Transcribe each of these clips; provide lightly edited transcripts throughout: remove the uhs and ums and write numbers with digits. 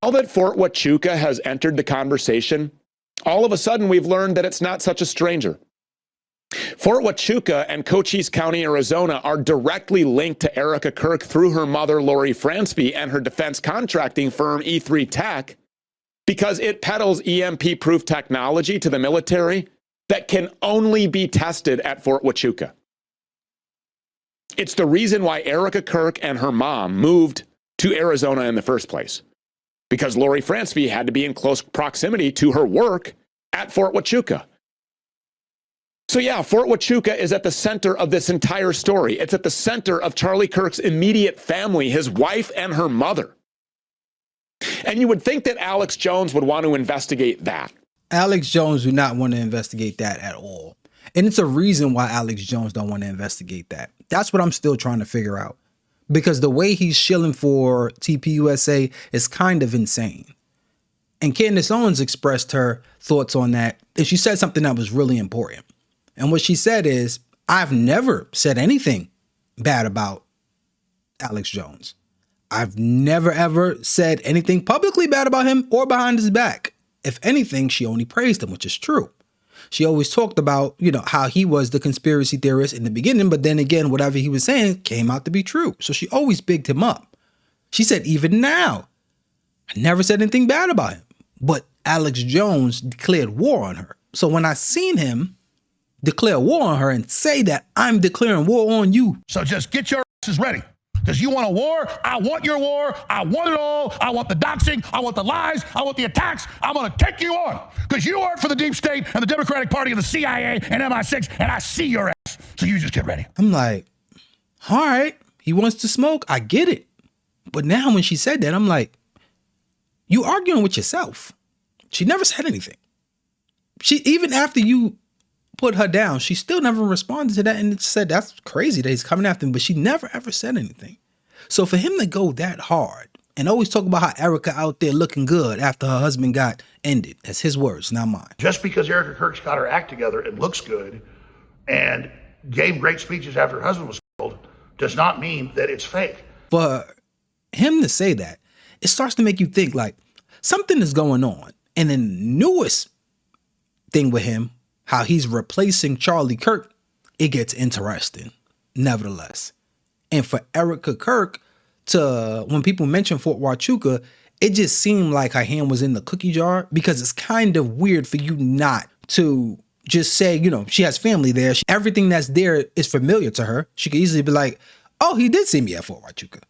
Now that Fort Huachuca has entered the conversation, all of a sudden we've learned that it's not such a stranger. Fort Huachuca and Cochise County, Arizona are directly linked to Erika Kirk through her mother, Lori Fransby, and her defense contracting firm, E3 Tech, because it peddles EMP-proof technology to the military that can only be tested at Fort Huachuca. It's the reason why Erika Kirk and her mom moved to Arizona in the first place, because Lori Fransby had to be in close proximity to her work at Fort Huachuca. So yeah, Fort Huachuca is at the center of this entire story. It's at the center of Charlie Kirk's immediate family, his wife and her mother. And you would think that Alex Jones would want to investigate that. Alex Jones would not want to investigate that at all. And it's a reason why Alex Jones don't want to investigate that. That's what I'm still trying to figure out. Because the way he's shilling for tpusa is kind of insane. And Candace Owens expressed her thoughts on that. And she said something that was really important. And what she said is, I've never said anything bad about Alex Jones. I've never, ever said anything publicly bad about him or behind his back. If anything, she only praised him, which is true. She always talked about, how he was the conspiracy theorist in the beginning, but then again, whatever he was saying came out to be true. So she always bigged him up. She said, even now, I never said anything bad about him, but Alex Jones declared war on her. So when I seen him declare war on her and say that I'm declaring war on you. So just get your asses ready. Because you want a war? I want your war. I want it all. I want the doxing. I want the lies. I want the attacks. I'm going to take you on. Because you work for the deep state and the Democratic Party and the CIA and MI6, and I see your ass. So you just get ready. I'm like, all right, he wants to smoke. I get it. But now when she said that, I'm like, you arguing with yourself. She never said anything. Even after you put her down, she still never responded to that and said that's crazy that he's coming after him, but she never ever said anything. So for him to go that hard and always talk about how Erika out there looking good after her husband got ended, that's his words, not mine. Just because Erika Kirk's got her act together and looks good and gave great speeches after her husband was killed does not mean that it's fake. For him to say that, it starts to make you think like something is going on. And then the newest thing with him, how he's replacing Charlie Kirk, it gets interesting, nevertheless. And for Erika Kirk to, when people mention Fort Huachuca, it just seemed like her hand was in the cookie jar, because it's kind of weird for you not to just say, she has family there. Everything that's there is familiar to her. She could easily be like, oh, he did see me at Fort Huachuca.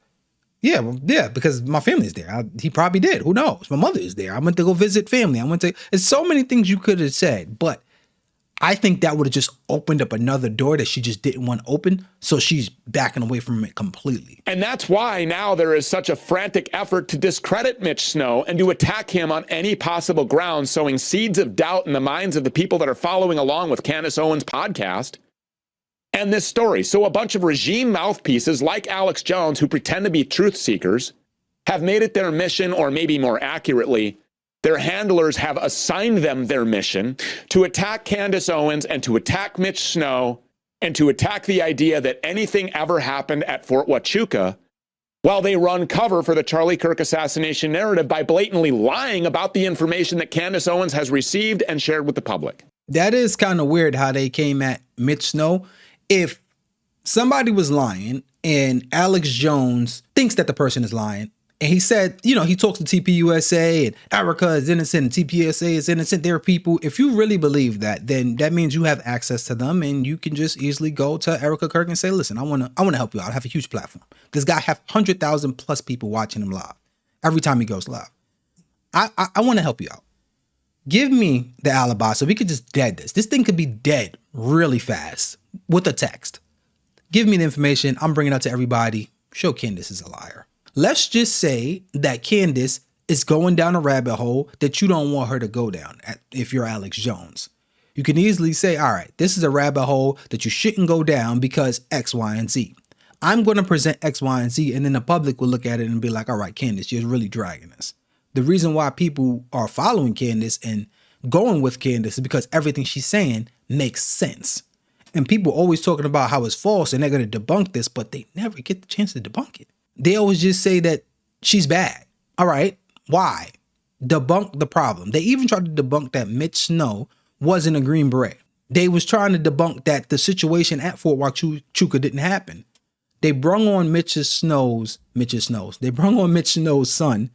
Yeah, well, yeah, because my family is there. He probably did. Who knows? My mother is there. I went to go visit family. There's so many things you could have said, but I think that would have just opened up another door that she just didn't want to open. So she's backing away from it completely. And that's why now there is such a frantic effort to discredit Mitch Snow and to attack him on any possible ground, sowing seeds of doubt in the minds of the people that are following along with Candace Owens' podcast and this story. So a bunch of regime mouthpieces like Alex Jones, who pretend to be truth seekers, have made it their mission, or maybe more accurately, their handlers have assigned them their mission to attack Candace Owens and to attack Mitch Snow and to attack the idea that anything ever happened at Fort Huachuca, while they run cover for the Charlie Kirk assassination narrative by blatantly lying about the information that Candace Owens has received and shared with the public. That is kind of weird how they came at Mitch Snow. If somebody was lying and Alex Jones thinks that the person is lying, and he said, he talks to tpusa and Erika is innocent and tpusa is innocent. There are people, if you really believe that, then that means you have access to them and you can just easily go to Erika Kirk and say, listen, I want to help you out. I have a huge platform. This guy have 100,000 plus people watching him live every time he goes live. I want to help you out. Give me the alibi so we could just dead this. This thing could be dead really fast with a text. Give me the information. I'm bringing it out to everybody. Show Candace is a liar. Let's just say that Candace is going down a rabbit hole that you don't want her to go down if you're Alex Jones. You can easily say, all right, this is a rabbit hole that you shouldn't go down because X, Y, and Z. I'm going to present X, Y, and Z, and then the public will look at it and be like, all right, Candace, you're really dragging us. The reason why people are following Candace and going with Candace is because everything she's saying makes sense. And people always talking about how it's false and they're going to debunk this, but they never get the chance to debunk it. They always just say that she's bad. All right, Why? Debunk the problem. They even tried to debunk that Mitch Snow wasn't a Green Beret. They was trying to debunk that the situation at Fort Huachuca didn't happen. They brung on Mitch Snow's son,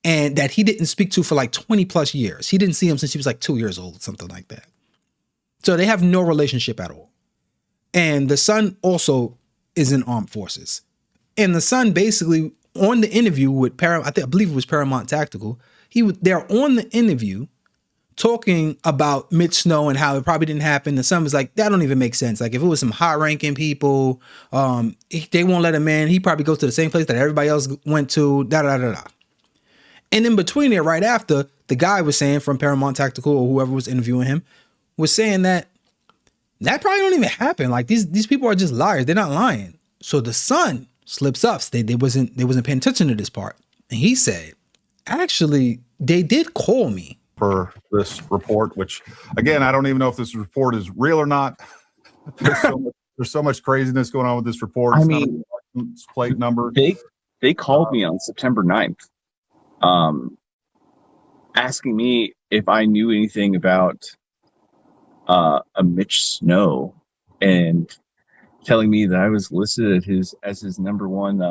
and that he didn't speak to for like 20 plus years. He didn't see him since he was like 2 years old, something like that. So they have no relationship at all. And the son also is in armed forces. And the son basically on the interview with I believe it was Paramount Tactical, they're on the interview talking about Mitch Snow and how it probably didn't happen. The son was like, that don't even make sense. Like if it was some high-ranking people, they won't let him in. He probably goes to the same place that everybody else went to, da-da-da-da. And in between there, right after, the guy was saying from Paramount Tactical or whoever was interviewing him was saying that probably don't even happen. Like these people are just liars. They're not lying. So the son slips up. They wasn't paying attention to this part. And he said, actually, they did call me for this report, which again, I don't even know if this report is real or not. There's so much craziness going on with this report. It's not a license plate number. They called me on September 9th, asking me if I knew anything about a Mitch Snow and telling me that I was listed as his number one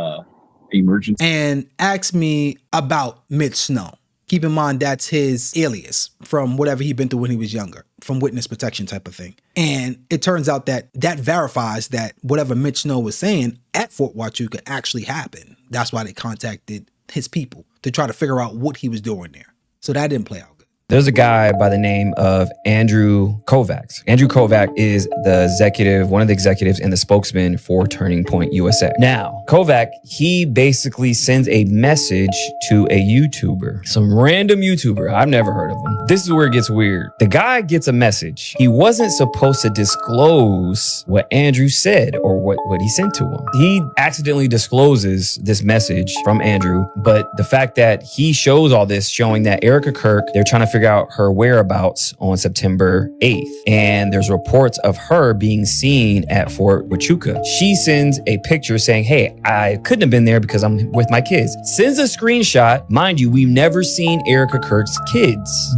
emergency. And asked me about Mitch Snow. Keep in mind, that's his alias from whatever he'd been through when he was younger, from witness protection type of thing. And it turns out that verifies that whatever Mitch Snow was saying at Fort Huachuca actually happened. That's why they contacted his people to try to figure out what he was doing there. So that didn't play out good. There's a guy by the name of Andrew Kovacs. Andrew Kovac is one of the executives and the spokesman for Turning Point USA. Now, Kovac, he basically sends a message to a YouTuber, some random YouTuber. I've never heard of him. This is where it gets weird. The guy gets a message. He wasn't supposed to disclose what Andrew said or what he sent to him. He accidentally discloses this message from Andrew, but the fact that he shows all this showing that Erika Kirk, they're trying to figure out her whereabouts on September 8th. And there's reports of her being seen at Fort Huachuca. She sends a picture saying, hey, I couldn't have been there because I'm with my kids. Sends a screenshot. Mind you, we've never seen Erika Kirk's kids.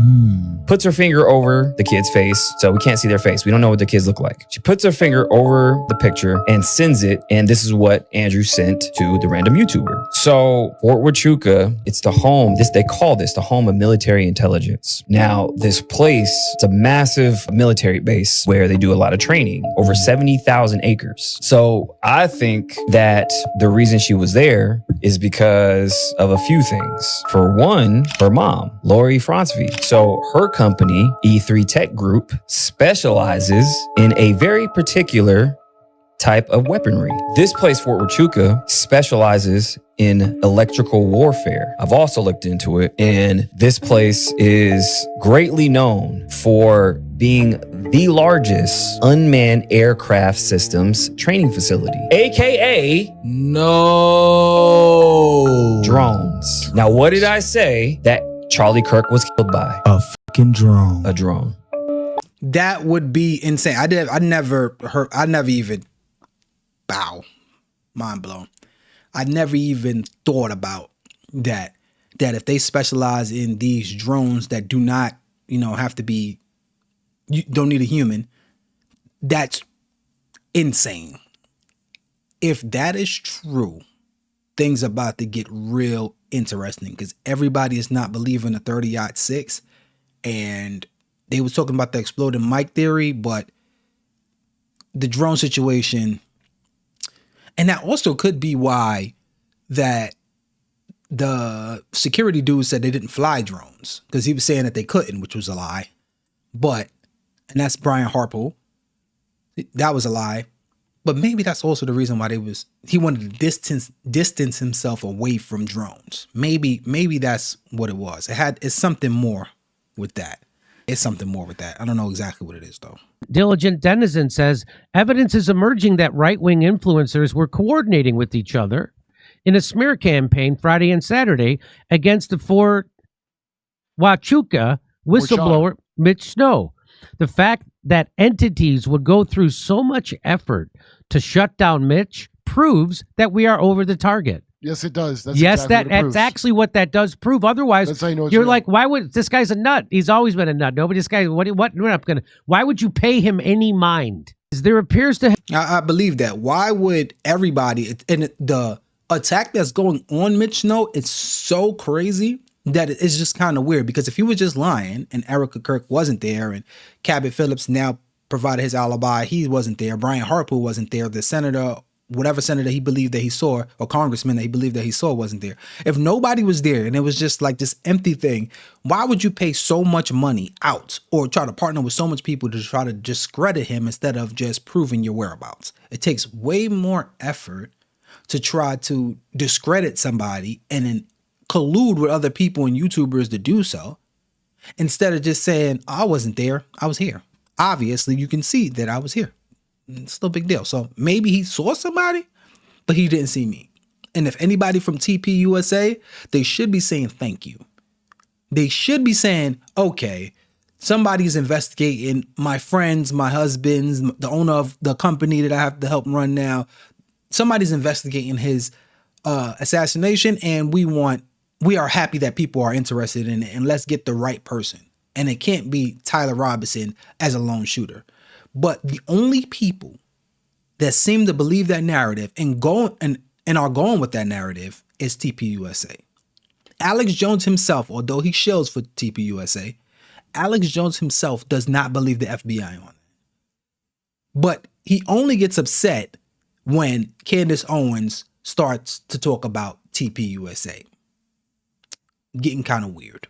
Puts her finger over the kid's face, so we can't see their face. We don't know what the kids look like. She puts her finger over the picture and sends it, and this is what Andrew sent to the random YouTuber. So Fort Huachuca, it's the home, they call this the home of military intelligence. Now, this place, it's a massive military base where they do a lot of training, over 70,000 acres. So I think that the reason she was there is because of a few things. For one, her mom, Lori Fransby. So her company, E3 Tech Group, specializes in a very particular type of weaponry. This place, Fort Huachuca, specializes in electrical warfare. I've also looked into it, and this place is greatly known for being the largest unmanned aircraft systems training facility, aka drones. Now, what did I say that Charlie Kirk was killed by? A fucking drone. A drone. That would be insane. I never even mind blown. I never even thought about that if they specialize in these drones that do not, have to be, you don't need a human, that's insane. If that is true, things are about to get real interesting because everybody is not believing the 30-06, and they was talking about the exploding mic theory, but the drone situation. And that also could be why that the security dude said they didn't fly drones, because he was saying that they couldn't, which was a lie. And that's Brian Harpo. That was a lie. But maybe that's also the reason why he wanted to distance himself away from drones. Maybe that's what it was. It's something more with that. It's something more with that. I don't know exactly what it is, though. Diligent Denizen says, evidence is emerging that right-wing influencers were coordinating with each other in a smear campaign Friday and Saturday against the Fort Huachuca whistleblower Mitch Snow. The fact that entities would go through so much effort to shut down Mitch proves that we are over the target. Yes, it does. That's yes, exactly what it that's proves. actually what that does prove. Otherwise, That's how you know it's you're real. like, why would this guy's a nut? He's always been a nut. Nobody, this guy, what? We're not gonna. Why would you pay him any mind? There appears to. I believe that. Why would everybody, and the attack that's going on Mitch Snow, it's so crazy that it's just kind of weird, because if he was just lying and Erika Kirk wasn't there and Cabot Phillips now provided his alibi, he wasn't there, Brian Harpoon wasn't there, the senator, whatever senator he believed that he saw, or congressman that he believed that he saw wasn't there. If nobody was there and it was just like this empty thing, why would you pay so much money out or try to partner with so much people to try to discredit him instead of just proving your whereabouts? It takes way more effort to try to discredit somebody and then collude with other people and YouTubers to do so, instead of just saying, I wasn't there, I was here. Obviously, you can see that I was here. It's no big deal. So maybe he saw somebody, but he didn't see me. And if anybody from tpusa, they should be saying thank you. They should be saying, okay, somebody's investigating my friends, my husbands, the owner of the company that I have to help run now. Somebody's investigating his assassination, and we are happy that people are interested in it, and let's get the right person. And it can't be Tyler Robinson as a lone shooter. But the only people that seem to believe that narrative and are going with that narrative is tpusa. Alex Jones himself, although he shills for tpusa, Alex Jones himself does not believe the FBI on it. But he only gets upset when Candace Owens starts to talk about tpusa. Getting kind of weird.